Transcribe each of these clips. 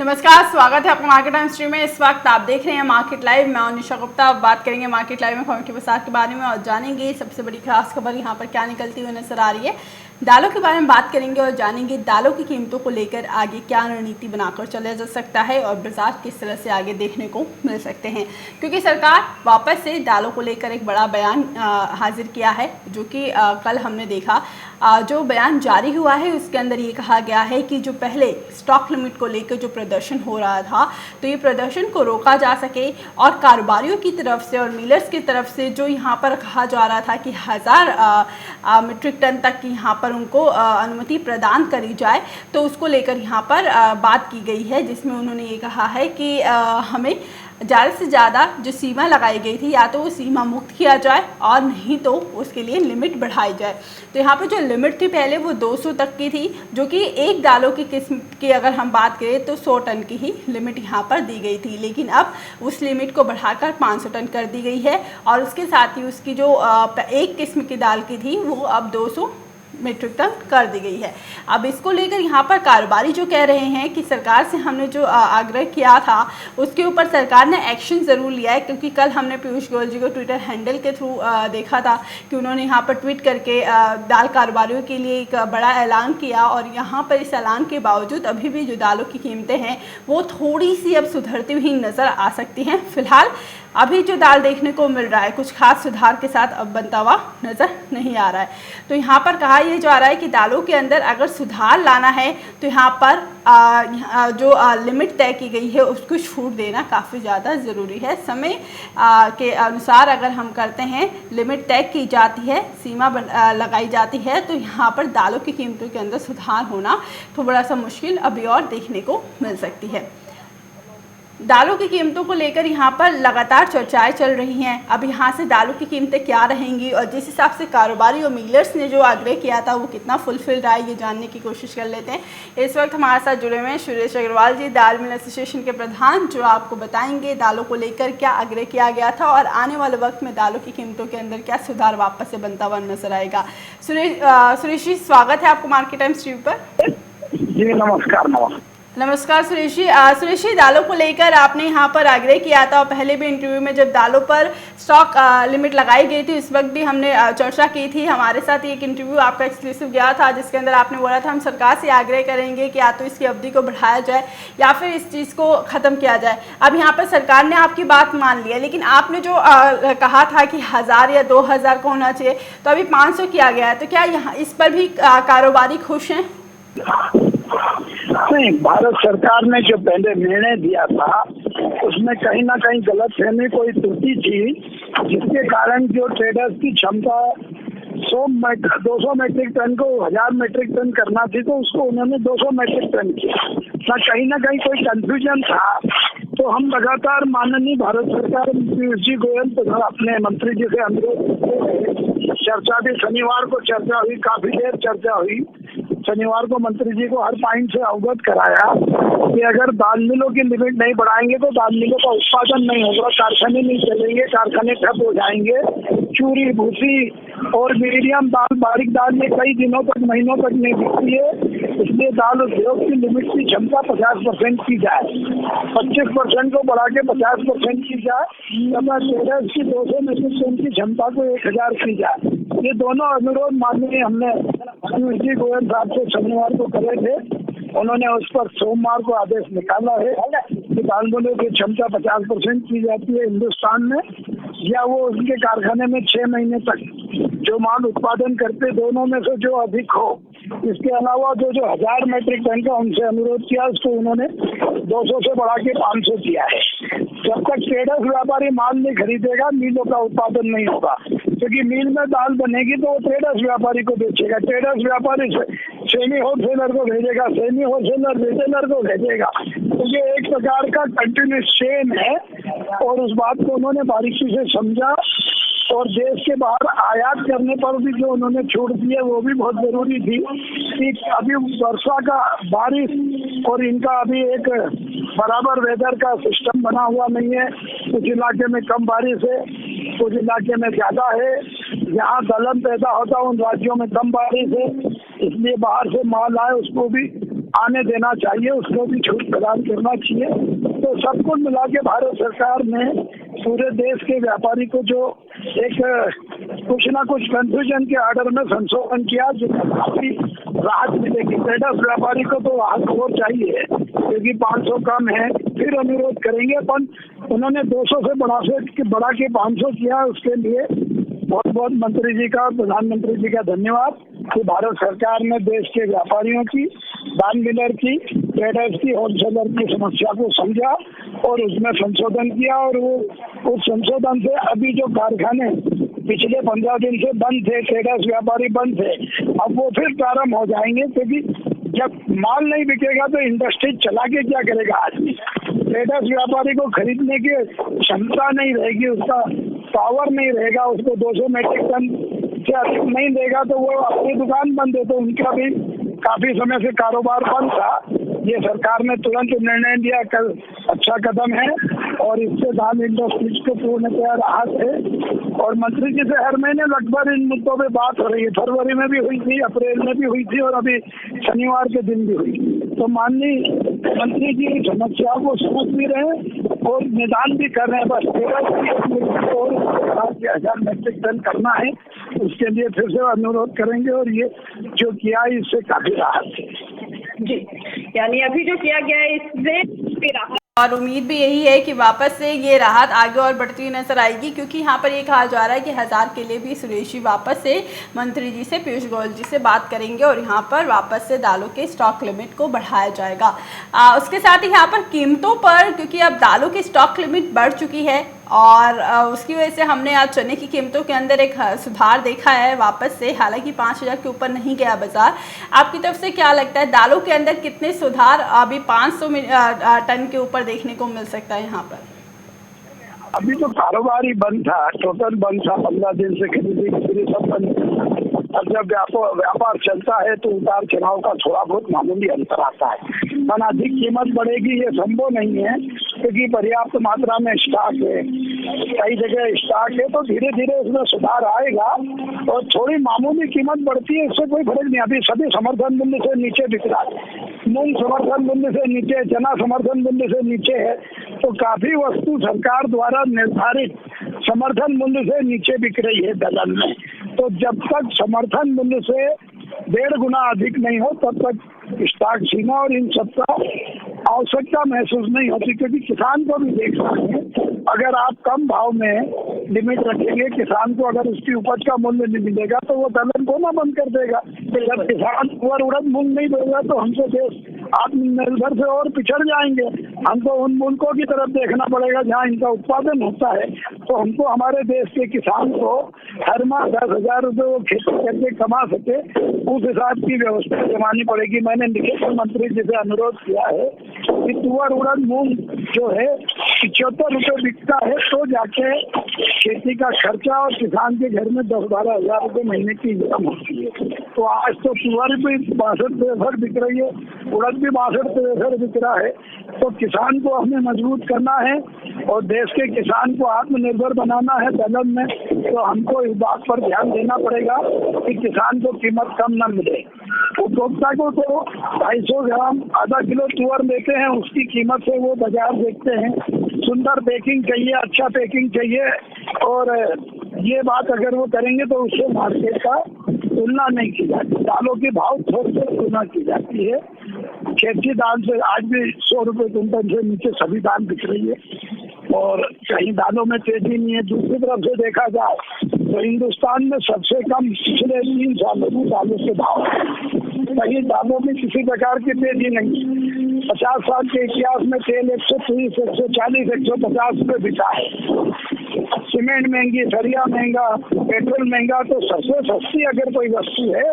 नमस्कार, स्वागत है आपका मार्केट टाइम स्ट्रीम में। इस वक्त आप देख रहे हैं मार्केट लाइव। मैं निशा गुप्ता। अब बात करेंगे मार्केट लाइव में कमोडिटी बाजार के बारे में और जानेंगे सबसे बड़ी खास खबर यहाँ पर क्या निकलती हुई नजर आ रही है। दालों के बारे में बात करेंगे और जानेंगे दालों की कीमतों को लेकर आगे क्या रणनीति बनाकर चला जा सकता है और बाजार किस तरह से आगे देखने को मिल सकते हैं, क्योंकि सरकार वापस से दालों को लेकर एक बड़ा बयान हाजिर किया है, जो कि कल हमने देखा। जो बयान जारी हुआ है उसके अंदर ये कहा गया है कि जो पहले स्टॉक लिमिट को लेकर जो प्रदर्शन हो रहा था, तो ये प्रदर्शन को रोका जा सके और कारोबारियों की तरफ से और मिलर्स की तरफ से जो यहाँ पर कहा जा रहा था कि 1000 मीट्रिक टन तक की यहाँ पर उनको अनुमति प्रदान करी जाए, तो उसको लेकर यहाँ पर बात की गई है, जिसमें उन्होंने ये कहा है कि हमें ज़्यादा से ज़्यादा जो सीमा लगाई गई थी या तो वो सीमा मुक्त किया जाए और नहीं तो उसके लिए लिमिट बढ़ाई जाए। तो यहाँ पे जो लिमिट थी पहले वो 200 तक की थी, जो कि एक दालों की किस्म की अगर हम बात करें तो 100 टन की ही लिमिट यहाँ पर दी गई थी, लेकिन अब उस लिमिट को बढ़ाकर 500 टन कर दी गई है और उसके साथ ही उसकी जो एक किस्म की दाल की थी वो अब 200 मीट्रिक टन कर दी गई है। अब इसको लेकर यहाँ पर कारोबारी जो कह रहे हैं कि सरकार से हमने जो आग्रह किया था उसके ऊपर सरकार ने एक्शन ज़रूर लिया है, क्योंकि कल हमने पीयूष गोयल जी को ट्विटर हैंडल के थ्रू देखा था कि उन्होंने यहाँ पर ट्वीट करके दाल कारोबारियों के लिए एक बड़ा ऐलान किया और यहाँ पर इस ऐलान के बावजूद अभी भी जो दालों की कीमतें हैं वो थोड़ी सी अब सुधरती हुई नज़र आ सकती हैं। फिलहाल अभी जो दाल देखने को मिल रहा है कुछ खास सुधार के साथ अब बनता हुआ नज़र नहीं आ रहा है। तो यहाँ पर कहा यह जा रहा है कि दालों के अंदर अगर सुधार लाना है तो यहाँ पर जो लिमिट तय की गई है उसको छूट देना काफ़ी ज़्यादा ज़रूरी है। समय के अनुसार अगर हम करते हैं, लिमिट तय की जाती है, सीमा लगाई जाती है, तो यहाँ पर दालों की कीमतों के अंदर सुधार होना थोड़ा सा मुश्किल अभी और देखने को मिल सकती है। दालों की कीमतों को लेकर यहाँ पर लगातार चर्चाएं चल रही हैं। अब यहाँ से दालों की कीमतें क्या रहेंगी और जिस हिसाब से कारोबारी और मिलर्स ने जो आग्रह किया था वो कितना फुलफिल रहा है, ये जानने की कोशिश कर लेते हैं। इस वक्त हमारे साथ जुड़े हुए हैं सुरेश अग्रवाल जी, दाल मिल एसोसिएशन के प्रधान, जो आपको बताएंगे दालों को लेकर क्या आग्रह किया गया था और आने वाले वक्त में दालों की कीमतों के अंदर क्या सुधार वापस से बनता हुआ नजर आएगा। सुरेश जी, स्वागत है आपको मार्केट टाइम स्ट्रीम पर। जी नमस्कार। नमस्कार सुरेश जी, दालों को लेकर आपने यहाँ पर आग्रह किया था और पहले भी इंटरव्यू में जब दालों पर स्टॉक लिमिट लगाई गई थी उस वक्त भी हमने चर्चा की थी। हमारे साथ एक इंटरव्यू आपका एक्सक्लूसिव गया था जिसके अंदर आपने बोला था हम सरकार से आग्रह करेंगे कि या तो इसकी अवधि को बढ़ाया जाए या फिर इस चीज़ को ख़त्म किया जाए। अब यहाँ पर सरकार ने आपकी बात मान ली है, लेकिन आपने जो कहा था कि 1000 या 2000 को होना चाहिए, तो अभी 500 किया गया है, तो क्या यहाँ इस पर भी कारोबारी खुश हैं? नहीं, भारत सरकार ने जो पहले निर्णय दिया था उसमें कहीं ना कहीं गलतफहमी, कोई त्रुटि थी, जिसके कारण जो ट्रेडर्स की क्षमता 200 मीट्रिक टन को 1000 मीट्रिक टन करना थी तो उसको उन्होंने 200 मीट्रिक टन किया। कहीं ना कहीं कोई कंफ्यूजन था, तो हम लगातार माननीय भारत सरकार पीयूष जी गोयल तथा अपने मंत्री जी से अनुरोध, चर्चा भी शनिवार को चर्चा हुई, काफी देर चर्चा हुई। शनिवार को मंत्री जी को हर पॉइंट से अवगत कराया कि अगर दाल मिलों की लिमिट नहीं बढ़ाएंगे तो दाल मिलों का उत्पादन नहीं होगा, कारखाने नहीं चलेंगे, कारखाने ठप हो जाएंगे। चूरी, भूसी और मीडियम दाल, बारीक दाल में कई दिनों तक, महीनों तक नहीं बिकती है, इसलिए दाल उद्योग की लिमिट की क्षमता 50% की जाए, 25% को बढ़ा के 50% की जाए तथा ट्रेडर्स की 200 मीट्रिक टन की क्षमता को 1000 की जाए। ये दोनों अनुरोध माननीय हमने पीयूष जी गोयल साहब से शनिवार को करे थे। उन्होंने उस पर सोमवार को आदेश निकाला है कि दाल मिलों की क्षमता 50% की जाती है हिंदुस्तान में, या वो उनके कारखाने में 6 महीने तक जो माल उत्पादन करते दोनों में से जो अधिक हो। इसके अलावा जो 1000 मीट्रिक टन का उनसे अनुरोध किया उसको उन्होंने 200 से बढ़ा के 500 किया है। जब तक ट्रेडर्स व्यापारी माल नहीं खरीदेगा मिलों का उत्पादन नहीं होगा, क्योंकि मिल में दाल बनेगी तो वो ट्रेडर्स व्यापारी को बेचेगा, ट्रेडर्स व्यापारी सेमी होलसेलर को भेजेगा, सेमी होलसेलर रिटेलर को भेजेगा। तो ये एक प्रकार का कंटिन्यूस चेन है और उस बात को उन्होंने बारीकी से समझा और देश के बाहर आयात करने पर भी जो उन्होंने छूट दी है वो भी बहुत जरूरी थी कि अभी वर्षा का, बारिश और इनका अभी एक बराबर वेदर का सिस्टम बना हुआ नहीं है। कुछ इलाके में कम बारिश है, कुछ इलाके में ज्यादा है। जहाँ दलहन पैदा होता है उन राज्यों में कम बारिश है, इसलिए बाहर से माल आए उसको भी आने देना चाहिए, उसको भी छूट प्रदान करना चाहिए। तो सब कुछ मिला के भारत सरकार ने पूरे देश के व्यापारी को जो एक कुछ ना कुछ कंफ्यूजन के ऑर्डर में संशोधन किया, जिससे काफी राहत मिलेगी। ट्रेडर्स व्यापारी को तो राहत और चाहिए क्योंकि 500 कम है, फिर अनुरोध करेंगे। अपन उन्होंने 200 से बढ़ा के 500 किया, उसके लिए बहुत बहुत मंत्री जी का, प्रधानमंत्री जी का धन्यवाद कि भारत सरकार ने देश के व्यापारियों की, दान मिलर की, ट्रेडर्स की, होलसेलर की समस्या को समझा और उसमें संशोधन किया। और वो उस संशोधन से अभी जो कारखाने पिछले 15 दिन से बंद थे, ट्रेडर्स व्यापारी बंद थे, अब वो फिर प्रारंभ हो जाएंगे क्योंकि जब माल नहीं बिकेगा तो इंडस्ट्री चला के क्या करेगा आदमी। ट्रेडर्स व्यापारी को खरीदने की क्षमता नहीं रहेगी, उसका पावर नहीं रहेगा, उसको 200 मेट्रिक टन से अधिक नहीं देगा तो वो अपनी दुकान बंद है। तो उनका भी काफी समय से कारोबार बंद था। ये सरकार ने तुरंत निर्णय लिया, कल अच्छा कदम है और इससे दाल इंडस्ट्रीज को पूर्णतया राहत है। और मंत्री जी से हर महीने लगभग इन मुद्दों पे बात हो रही है। फरवरी में भी हुई थी, अप्रैल में भी हुई थी और अभी शनिवार के दिन भी हुई। तो माननीय मंत्री जी समस्या को समझ भी रहे हैं और निदान भी कर रहे हैं। बस 13,000 मेट्रिक टन करना है, उसके लिए फिर से अनुरोध करेंगे और ये जो किया इससे काफी राहत है जी। यानी अभी जो किया गया है इससे राहत, और उम्मीद भी यही है कि वापस से ये राहत आगे और बढ़ती हुई नजर आएगी, क्योंकि यहाँ पर ये कहा जा रहा है कि 1000 के लिए भी सुरेश जी वापस से मंत्री जी से, पीयूष गोयल जी से बात करेंगे और यहाँ पर वापस से दालों के स्टॉक लिमिट को बढ़ाया जाएगा। उसके साथ ही यहाँ पर कीमतों पर, क्योंकि अब दालों की स्टॉक लिमिट बढ़ चुकी है और उसकी वजह से हमने आज चने की कीमतों के अंदर एक सुधार देखा है वापस से, हालांकि 5000 के ऊपर नहीं गया बाजार। आपकी तरफ से क्या लगता है दालों के अंदर कितने सुधार अभी 500 टन के ऊपर देखने को मिल सकता है यहाँ पर? अभी तो कारोबार ही बंद था, टोटल बंद था, 15 दिन से खरीदी सब बंद। अब जब व्यापार चलता है तो उतार चढ़ाव का थोड़ा बहुत मामूली अंतर आता है। पर अधिक कीमत बढ़ेगी ये संभव नहीं है क्योंकि पर्याप्त मात्रा में स्टॉक है, कई जगह स्टॉक है, तो धीरे धीरे उसमें सुधार आएगा और थोड़ी मामूली कीमत बढ़ती है, इससे कोई फर्क नहीं। अभी सभी समर्थन मूल्य से नीचे बिक रहा है, मूंग समर्थन मूल्य से नीचे, चना समर्थन मूल्य से नीचे है, तो काफी वस्तु सरकार द्वारा निर्धारित समर्थन मूल्य से नीचे बिक रही है दलहन में। तो जब तक समर्थन मूल्य से 1.5 गुना अधिक नहीं हो तब तक स्टॉक सीमा और इन सबका आवश्यकता महसूस नहीं होती, क्योंकि किसान को भी देखना है। अगर आप कम भाव में लिमिट रखेंगे, किसान को अगर उसकी उपज का मूल्य नहीं मिलेगा तो वो दलहन बोना बंद कर देगा। जब किसान तुअर उड़द मूंग नहीं बोएगा तो हमसे देश आत्मनिर्भर से और पिछड़ जाएंगे। हमको उन मुल्कों की तरफ देखना पड़ेगा जहाँ इनका उत्पादन होता है। तो हमको हमारे देश के किसान को हर माह 10,000 रुपये वो खेती करके कमा सके, उस हिसाब की व्यवस्था जमानी पड़ेगी। मैंने लिखित मंत्री जी से अनुरोध किया है कि तुअर उड़द मूंग जो है 75 रुपये बिकता है तो जाके खेती का खर्चा और किसान के घर में 10-12 हजार रुपये महीने की इनकम होती है। तो आज तो तुअर भी 62-63 बिक रही है, उड़द भी 62-63 बिक रहा है। तो किसान को हमें मजबूत करना है और देश के किसान को आत्मनिर्भर बनाना है दलहन में, तो हमको इस बात पर ध्यान देना पड़ेगा कि किसान को कीमत कम न मिले। उपभोक्ता को तो 250 ग्राम आधा किलो तुअर देते हैं, उसकी कीमत से वो बाजार देखते हैं। सुंदर पैकिंग चाहिए, अच्छा पैकिंग चाहिए, और ये बात अगर वो करेंगे तो उससे मार्केट का तुलना नहीं की जाती। दालों के भाव थोड़ी से तुलना की जाती है। खेती दाल से आज भी 100 रुपये क्विंटल से नीचे सभी दाल बिक रही है और कहीं दालों में तेजी नहीं है। दूसरी तरफ से देखा जाए तो हिंदुस्तान में सबसे कम पिछले 3 सालों में दालों के भाव है। कहीं दालों में किसी प्रकार की तेजी नहीं है। 50 साल के इतिहास में तेल 130, 140, 150 रुपये बिका है। सीमेंट महंगी, सरिया महंगा, पेट्रोल महंगा, तो सबसे सस्ती अगर कोई वस्तु है,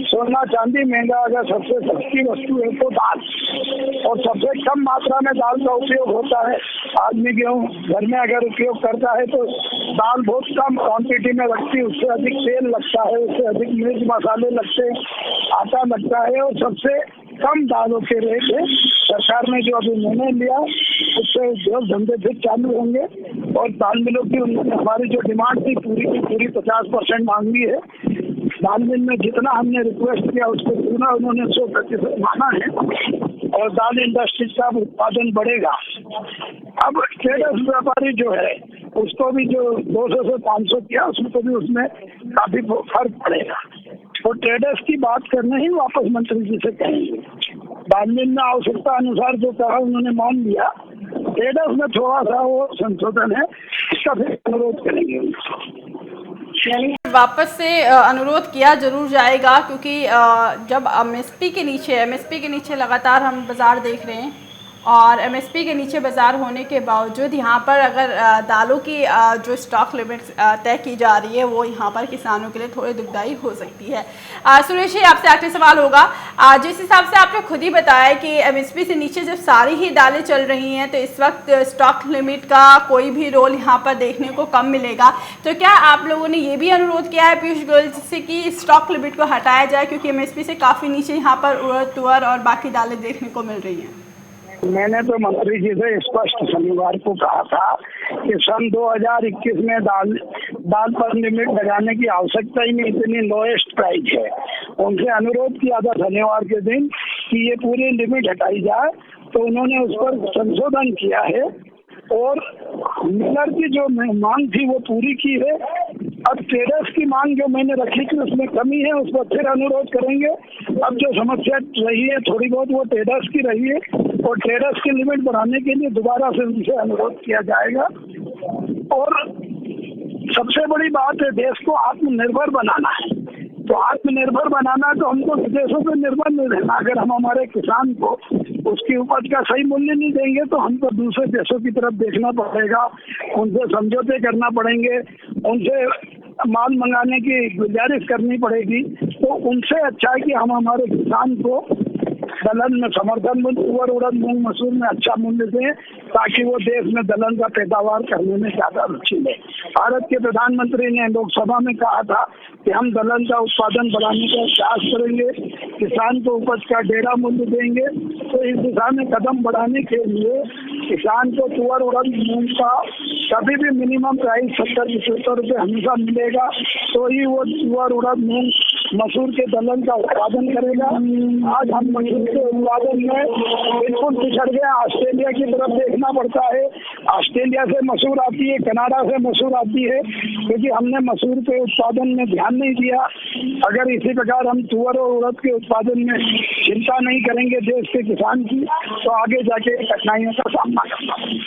सोना चांदी महंगा, अगर सबसे सस्ती वस्तु है तो दाल, और सबसे कम मात्रा में दाल का उपयोग होता है। आदमी गेहूँ घर में अगर उपयोग करता है तो दाल बहुत कम क्वांटिटी में लगती है, उससे अधिक तेल लगता है, उससे अधिक मिर्च मसाले लगते हैं, आटा लगता है, और सबसे कम दालों के रेट है। सरकार ने जो अभी निर्णय लिया उससे उद्योग धंधे फिर चालू होंगे और दाल मिलों की हमारी जो डिमांड थी पूरी की पूरी 50% मांगी है। दाल मिल में जितना हमने रिक्वेस्ट किया उसको पूरा उन्होंने 100% माना है। और दाल इंडस्ट्री का उत्पादन बढ़ेगा। अब ट्रेडर्स व्यापारी जो है उसको भी जो 200 से 500 किया उसको भी उसमें काफी फर्क पड़ेगा। तो ट्रेडर्स की बात करना ही वापस मंत्री जी से कहेंगे। बादल में आवश्यकता अनुसार जो कहा उन्होंने मान लिया। ट्रेडर्स में थोड़ा सा वो संशोधन है, इसका फिर अनुरोध करेंगे। वापस से अनुरोध किया जरूर जाएगा, क्योंकि जब एमएसपी के नीचे लगातार हम बाज़ार देख रहे हैं और एमएसपी के नीचे बाज़ार होने के बावजूद यहाँ पर अगर दालों की जो स्टॉक लिमिट तय की जा रही है वो यहाँ पर किसानों के लिए थोड़ी दुखदाई हो सकती है। सुरेश जी, आपसे आखिरी सवाल होगा, जिस हिसाब से आपने खुद ही बताया कि एमएसपी से नीचे जब सारी ही दालें चल रही हैं तो इस वक्त स्टॉक लिमिट का कोई भी रोल यहाँ पर देखने को कम मिलेगा, तो क्या आप लोगों ने ये भी अनुरोध किया है पीयूष गोयल से कि स्टॉक लिमिट को हटाया जाए, क्योंकि एमएसपी से काफ़ी नीचे यहाँ पर उड़द, तुअर और बाकी दालें देखने को मिल रही हैं? मैंने तो मंत्री जी से स्पष्ट शनिवार को कहा था कि सन 2021 में दाल पर लिमिट लगाने की आवश्यकता ही नहीं, इतनी लोएस्ट प्राइस है। उनसे अनुरोध किया था शनिवार के दिन कि ये पूरी लिमिट हटाई जाए, तो उन्होंने उस पर संशोधन किया है और मिलर की जो मांग थी वो पूरी की है। अब ट्रेडर्स की मांग जो मैंने रखी थी उसमें कमी है, उस पर फिर अनुरोध करेंगे। अब जो समस्या रही है थोड़ी बहुत वो ट्रेडर्स की रही है और ट्रेडर्स की लिमिट बढ़ाने के लिए दोबारा से उनसे अनुरोध किया जाएगा। और सबसे बड़ी बात है, देश को आत्मनिर्भर बनाना है। तो आत्मनिर्भर बनाना तो हमको विदेशों पर निर्भर नहीं रहना। अगर हम हमारे किसान को उसकी उपज का सही मूल्य नहीं देंगे तो हमको दूसरे देशों की तरफ देखना पड़ेगा, उनसे समझौते करना पड़ेंगे, उनसे माल मंगाने की गुजारिश करनी पड़ेगी। तो उनसे अच्छा है कि हम हमारे किसान को दलहन में समर्थन मूल्य, तुअर, उड़द, मूंग, मसूर में अच्छा मूल्य दें, ताकि वो देश में दलहन का पैदावार करने में ज्यादा रुचि ले। भारत के प्रधानमंत्री ने लोकसभा में कहा था कि हम दलहन का उत्पादन बढ़ाने का प्रयास करेंगे, किसान को उपज का डेरा मूल्य देंगे। तो इस दिशा में कदम बढ़ाने के लिए किसान को तुअर, उड़द, मूंग का कभी भी मिनिमम प्राइस 70-75 रुपये हमेशा मिलेगा, तो ही वो तुअर, उड़द, मूंग, मसूर के दलहन का उत्पादन करेगा। आज हम मसूर के उत्पादन में बिल्कुल पिछड़ गए। ऑस्ट्रेलिया की तरफ देखना पड़ता है, ऑस्ट्रेलिया से मसूर आती है, कनाडा से मसूर आती है, क्योंकि हमने मसूर के उत्पादन में ध्यान नहीं दिया। अगर इसी प्रकार हम तुअर और उड़द के उत्पादन में चिंता नहीं करेंगे देश के किसान की, तो आगे जाके कठिनाइयों का सामना करना पड़ेगा।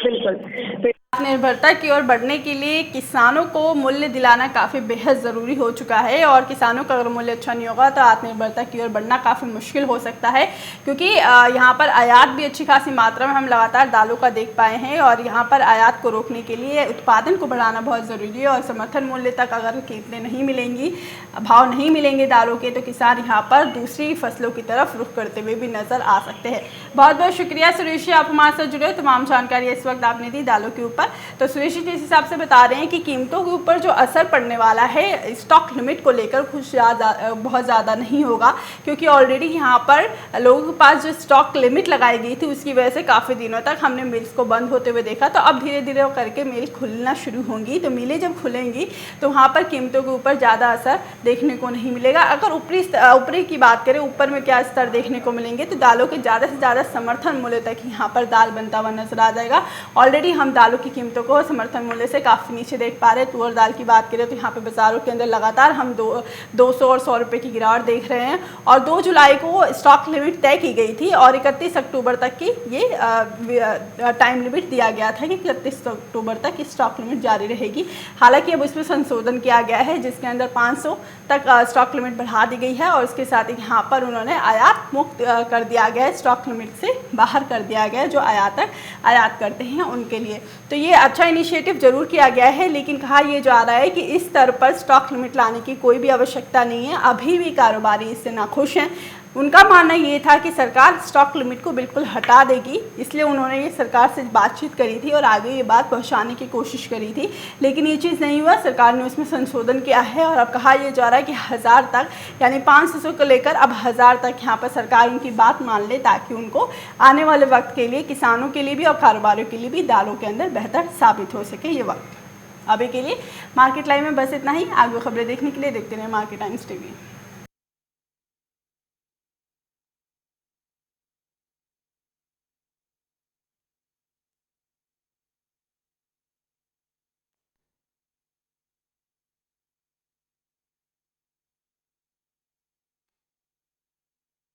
बिल्कुल, आत्मनिर्भरता की ओर बढ़ने के लिए किसानों को मूल्य दिलाना काफ़ी बेहद ज़रूरी हो चुका है और किसानों का अगर मूल्य अच्छा नहीं होगा तो आत्मनिर्भरता की ओर बढ़ना काफ़ी मुश्किल हो सकता है, क्योंकि यहाँ पर आयात भी अच्छी खासी मात्रा में हम लगातार दालों का देख पाए हैं और यहाँ पर आयात को रोकने के लिए उत्पादन को बढ़ाना बहुत ज़रूरी है। और समर्थन मूल्य तक अगर कीमतें नहीं मिलेंगी, भाव नहीं मिलेंगे दालों के, तो किसान यहाँ पर दूसरी फसलों की तरफ रुख करते हुए भी नज़र आ सकते हैं। बहुत बहुत शुक्रिया सुरेश जी, आप हमारे साथ जुड़े, तमाम जानकारी इस वक्त आपने दी दालों के ऊपर। तो सुरेश जी जिस हिसाब से बता रहे हैं कि कीमतों के ऊपर जो असर पड़ने वाला है स्टॉक लिमिट को लेकर कुछ बहुत ज़्यादा नहीं होगा, क्योंकि ऑलरेडी यहाँ पर लोगों के पास जो स्टॉक लिमिट लगाई गई थी उसकी वजह से काफ़ी दिनों तक हमने मिल्स को बंद होते हुए देखा। तो अब धीरे धीरे करके मिल खुलना शुरू होंगी, तो मिलें जब खुलेंगी तो वहाँ पर कीमतों के ऊपर ज़्यादा असर देखने को नहीं मिलेगा। अगर ऊपरी की बात करें, ऊपर में क्या स्तर देखने को मिलेंगे, तो दालों के ज़्यादा से ज़्यादा समर्थन मूल्य तक यहाँ पर दाल बनता हुआ नजर आ जाएगा। ऑलरेडी हम दालों की कीमतों को समर्थन मूल्य से काफ़ी नीचे देख पा रहे हैं। तुअर दाल की बात करें तो यहाँ पे बाज़ारों के अंदर लगातार हम 200 और 100 रुपये की गिरावट देख रहे हैं। और 2 जुलाई को स्टॉक लिमिट तय की गई थी और 31 अक्टूबर तक की ये टाइम लिमिट दिया गया था कि 31 अक्टूबर तक स्टॉक लिमिट जारी रहेगी। हालांकि अब इसमें संशोधन किया गया है जिसके अंदर 500 तक स्टॉक लिमिट बढ़ा दी गई है और उसके साथ यहाँ पर उन्होंने आयात मुक्त कर दिया गया है, स्टॉक लिमिट से बाहर कर दिया गया है जो आयातक आयात करते हैं उनके लिए। तो ये अच्छा इनिशिएटिव जरूर किया गया है, लेकिन कहा यह जा रहा है कि इस स्तर पर स्टॉक लिमिट लाने की कोई भी आवश्यकता नहीं है। अभी भी कारोबारी इससे नाखुश हैं। उनका मानना ये था कि सरकार स्टॉक लिमिट को बिल्कुल हटा देगी, इसलिए उन्होंने ये सरकार से बातचीत करी थी और आगे ये बात पहुंचाने की कोशिश करी थी, लेकिन ये चीज़ नहीं हुआ। सरकार ने उसमें संशोधन किया है और अब कहा यह जा रहा है कि 1000 तक, यानी 500 को लेकर अब 1000 तक यहाँ पर सरकार उनकी बात मान ले, ताकि उनको आने वाले वक्त के लिए, किसानों के लिए भी और कारोबारियों के लिए भी दालों के अंदर बेहतर साबित हो सके ये वक्त। अभी के लिए मार्केट लाइव में बस इतना ही। आगे खबरें देखने के लिए देखते रहें मार्केट टाइम्स टीवी।